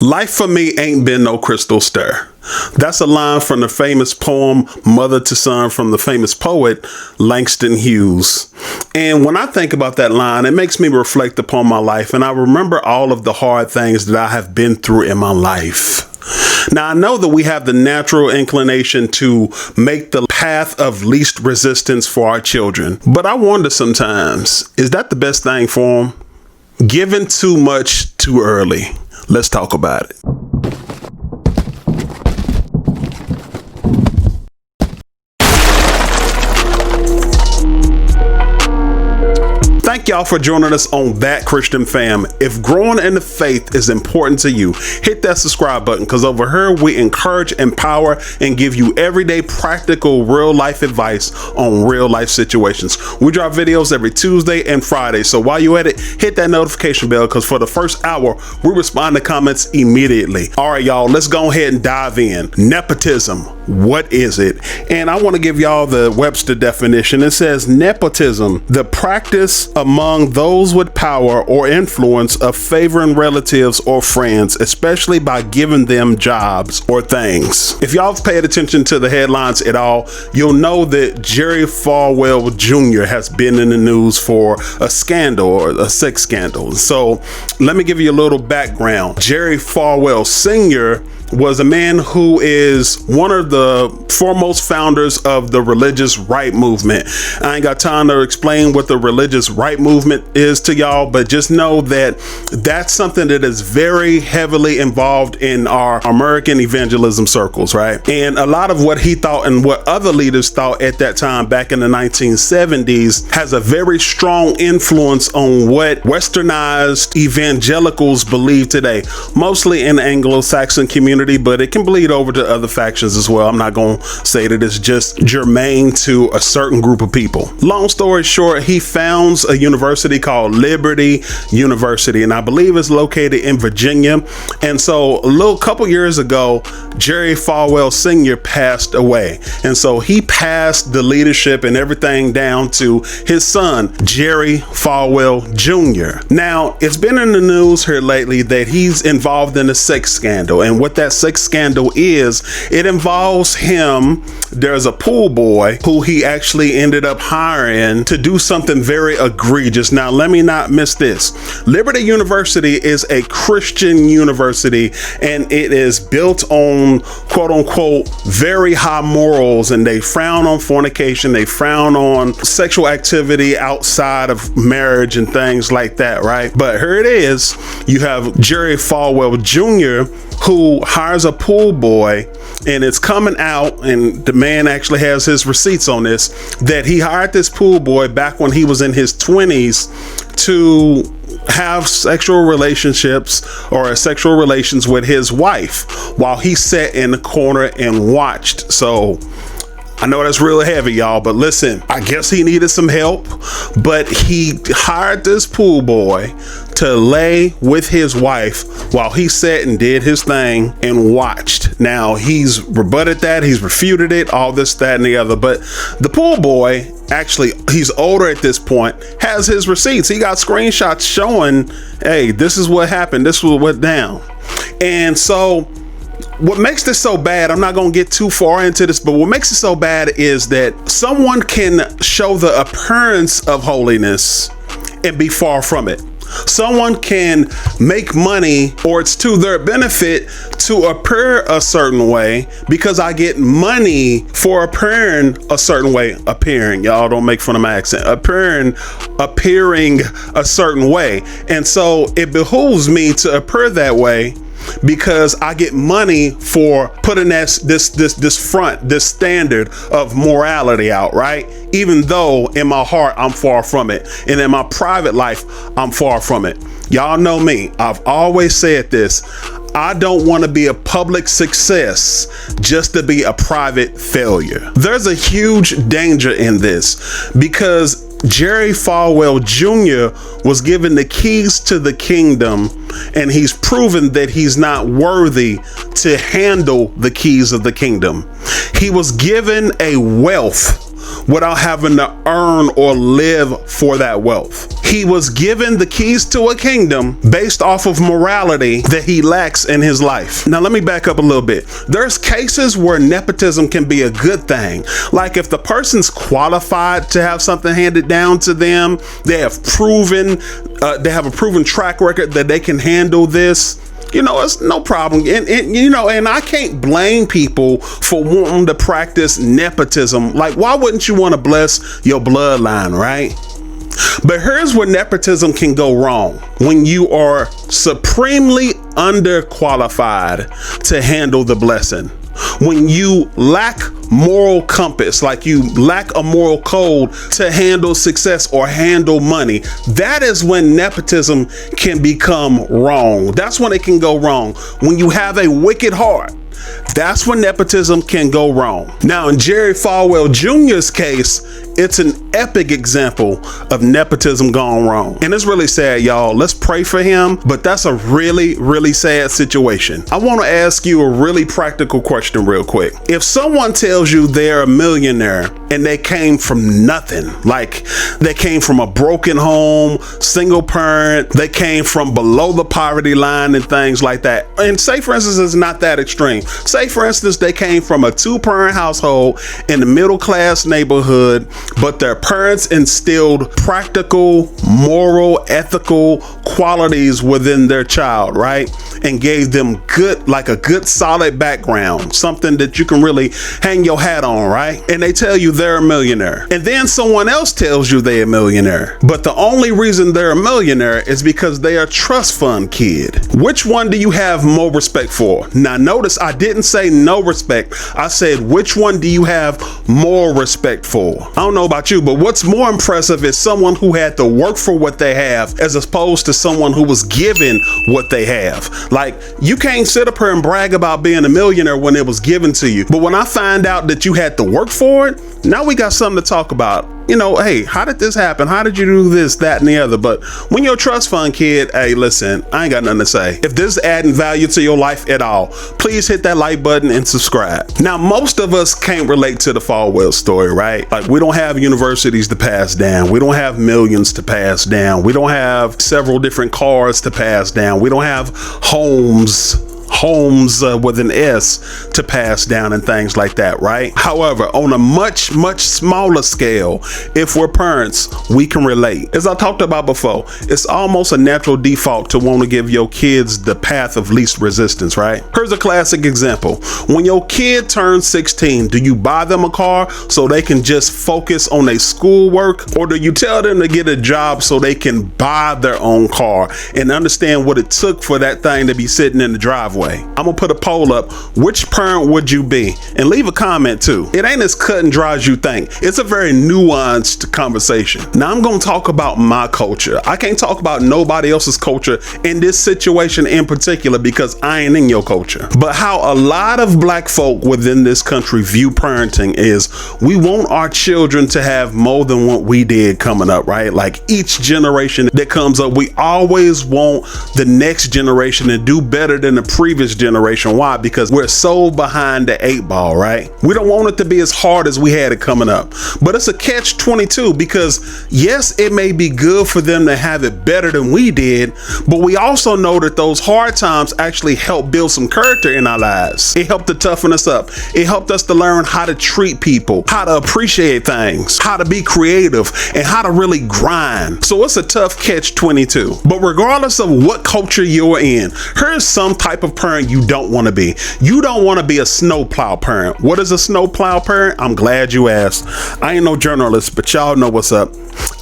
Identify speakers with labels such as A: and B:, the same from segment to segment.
A: Life for me ain't been no crystal stir. That's a line from the famous poem Mother to Son from the famous poet Langston Hughes. And when I think about that line, it makes me reflect upon my life, and I remember all of the hard things that I have been through in my life. Now, I know that we have the natural inclination to make the path of least resistance for our children, but I wonder sometimes, is that the best thing for them? Giving too much too early. Let's talk about it. Thank y'all for joining us on That Christian Fam. If growing in the faith is important to you, hit that subscribe button, because over here we encourage, empower, and give you everyday practical real life advice on real life situations. We drop videos every Tuesday and Friday, so while you're at it, hit that notification bell, because for the first hour we respond to comments immediately. All right, y'all, let's go ahead and dive in. Nepotism, what is it? And I want to give y'all the Webster definition. It says nepotism, the practice among those with power or influence of favoring relatives or friends, especially by giving them jobs or things. If y'all have paid attention to the headlines at all, you'll know that Jerry Falwell Jr. has been in the news for a scandal, or a sex scandal. So let me give you a little background. Jerry Falwell Sr. was a man who is one of the foremost founders of the religious right movement. I ain't got time to explain what the religious right movement is to y'all, but just know that that's something that is very heavily involved in our American evangelism circles, right? And a lot of what he thought and what other leaders thought at that time back in the 1970s has a very strong influence on what westernized evangelicals believe today, mostly in the Anglo-Saxon community, but it can bleed over to other factions as well. I'm not going to say that it's just germane to a certain group of people. Long story short, he founds a university called Liberty University, and I believe it's located in Virginia. And so a couple years ago, Jerry Falwell Sr. passed away. And so he passed the leadership and everything down to his son, Jerry Falwell Jr. Now, it's been in the news here lately that he's involved in a sex scandal. And what that sex scandal is, it involves him. There's a pool boy who he actually ended up hiring to do something very egregious. Now, let me not miss this. Liberty University is a Christian university, and it is built on quote unquote very high morals, and they frown on fornication, they frown on sexual activity outside of marriage and things like that, right? But here it is. You have Jerry Falwell Jr., who hires a pool boy, and it's coming out, and the man actually has his receipts on this, that he hired this pool boy back when he was in his 20s to have sexual relationships or sexual relations with his wife while he sat in the corner and watched. So I know that's real heavy, y'all, but listen, I guess he needed some help, but he hired this pool boy to lay with his wife while he sat and did his thing and watched. Now, he's rebutted that, he's refuted it, all this, that, and the other, but the pool boy, actually, he's older at this point, has his receipts. He got screenshots showing, hey, this is what happened, this was what went down. And so what makes this so bad, I'm not going to get too far into this, but what makes it so bad is that someone can show the appearance of holiness and be far from it. Someone can make money, or it's to their benefit to appear a certain way because I get money for appearing a certain way. Appearing, y'all don't make fun of my accent. Appearing a certain way. And so it behooves me to appear that way, because I get money for putting this standard of morality out, right? Even though in my heart I'm far from it, and in my private life I'm far from it. Y'all know me, I've always said this, I don't want to be a public success just to be a private failure. There's a huge danger in this, because Jerry Falwell Jr. was given the keys to the kingdom, and he's proven that he's not worthy to handle the keys of the kingdom. He was given a wealth without having to earn or live for that wealth. He was given the keys to a kingdom based off of morality that he lacks in his life. Now, let me back up a little bit. There's cases where nepotism can be a good thing. Like if the person's qualified to have something handed down to them, they have a proven track record that they can handle this. You know, it's no problem. And I can't blame people for wanting to practice nepotism. Like, why wouldn't you want to bless your bloodline, right? But here's where nepotism can go wrong. When you are supremely underqualified to handle the blessing. When you lack moral compass, like you lack a moral code to handle success or handle money, that is when nepotism can become wrong. That's when it can go wrong. When you have a wicked heart, that's when nepotism can go wrong. Now, in Jerry Falwell Jr.'s case, it's an epic example of nepotism gone wrong. And it's really sad, y'all. Let's pray for him, but that's a really, really sad situation. I want to ask you a really practical question real quick. If someone tells you they're a millionaire and they came from nothing, like they came from a broken home, single parent, they came from below the poverty line and things like that. And say, for instance, it's not that extreme. Say, for instance, they came from a 2-parent household in the middle class neighborhood, but their parents instilled practical, moral, ethical qualities within their child, right? And gave them a good solid background, something that you can really hang your hat on, right? And they tell you they're a millionaire. And then someone else tells you they're a millionaire. But the only reason they're a millionaire is because they are a trust fund kid. Which one do you have more respect for? Now, notice I didn't say no respect. I said, which one do you have more respect for? I don't know about you, but what's more impressive is someone who had to work for what they have as opposed to someone who was given what they have. Like, you can't sit up here and brag about being a millionaire when it was given to you. But when I find out that you had to work for it, now we got something to talk about. You know, hey, how did this happen? How did you do this, that, and the other? But when you're a trust fund kid, hey, listen, I ain't got nothing to say. If this is adding value to your life at all, please hit that like button and subscribe. Now, most of us can't relate to the Falwell story, right? Like, we don't have universities to pass down. We don't have millions to pass down. We don't have several different cars to pass down. We don't have homes with an S to pass down and things like that, right? However, on a much, much smaller scale, if we're parents, we can relate. As I talked about before, it's almost a natural default to want to give your kids the path of least resistance, right? Here's a classic example. When your kid turns 16, do you buy them a car so they can just focus on their schoolwork? Or do you tell them to get a job so they can buy their own car and understand what it took for that thing to be sitting in the driveway? I'm gonna put a poll up. Which parent would you be? And leave a comment too. It ain't as cut and dry as you think. It's a very nuanced conversation. Now I'm gonna talk about my culture. I can't talk about nobody else's culture in this situation in particular because I ain't in your culture. But how a lot of black folk within this country view parenting is we want our children to have more than what we did coming up, right? Like each generation that comes up, we always want the next generation to do better than the previous generation. Why? Because we're so behind the 8 ball, right? We don't want it to be as hard as we had it coming up. But it's a catch-22 because yes, it may be good for them to have it better than we did, but we also know that those hard times actually help build some character in our lives. It helped to toughen us up. It helped us to learn how to treat people, how to appreciate things, how to be creative, and how to really grind. So it's a tough catch-22. But regardless of what culture you're in, here's some type of parent you don't want to be. You don't want to be a snowplow parent. What is a snowplow parent? I'm glad you asked. I ain't no journalist, but y'all know what's up.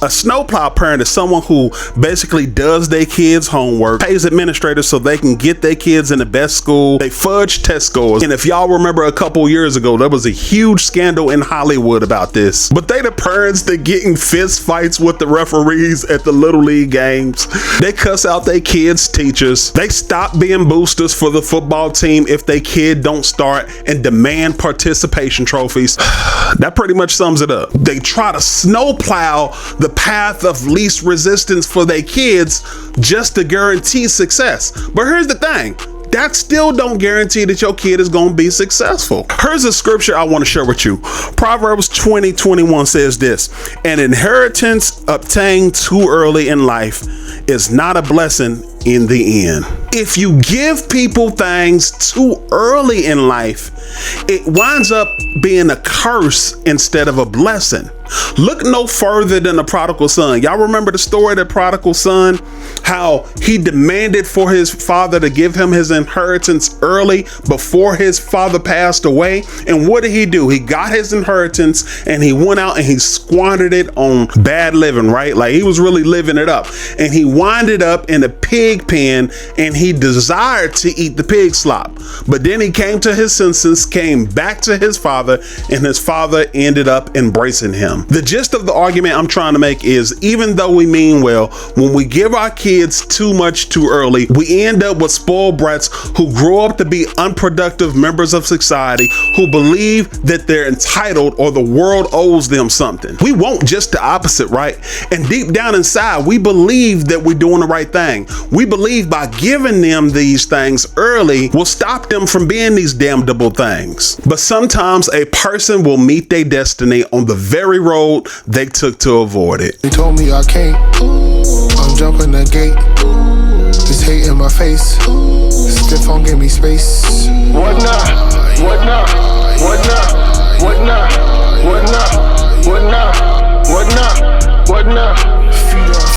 A: A snowplow parent is someone who basically does their kids' homework, pays administrators so they can get their kids in the best school. They fudge test scores. And if y'all remember a couple years ago, there was a huge scandal in Hollywood about this. But they the parents that get in fist fights with the referees at the Little League games. They cuss out their kids' teachers. They stop being boosters for the football team if their kid don't start and demand participation trophies. That pretty much sums it up. They try to snowplow the path of least resistance for their kids just to guarantee success. But here's the thing. that still don't guarantee that your kid is going to be successful. Here's a scripture I want to share with you. Proverbs 20:21 says this: an inheritance obtained too early in life is not a blessing in the end. If you give people things too early in life, it winds up being a curse instead of a blessing. Look no further than the prodigal son. Y'all remember the story of the prodigal son? How he demanded for his father to give him his inheritance early before his father passed away. And what did he do? He got his inheritance and he went out and he squandered it on bad living, right? Like he was really living it up. And he winded up in a pig pen and he desired to eat the pig slop. But then he came to his senses, came back to his father, and his father ended up embracing him. The gist of the argument I'm trying to make is, even though we mean well, when we give our kids too much too early, we end up with spoiled brats who grow up to be unproductive members of society who believe that they're entitled or the world owes them something. We want just the opposite, right? And deep down inside, we believe that we're doing the right thing. We believe by giving them these things early will stop them from being these damnable things. But sometimes a person will meet their destiny on the very road they took to avoid it.
B: They told me I can't, I'm jumping the gate. This hate in my face, stiff on give me space.
C: What now? What now? What now? What now? What now? What now? What now? What now?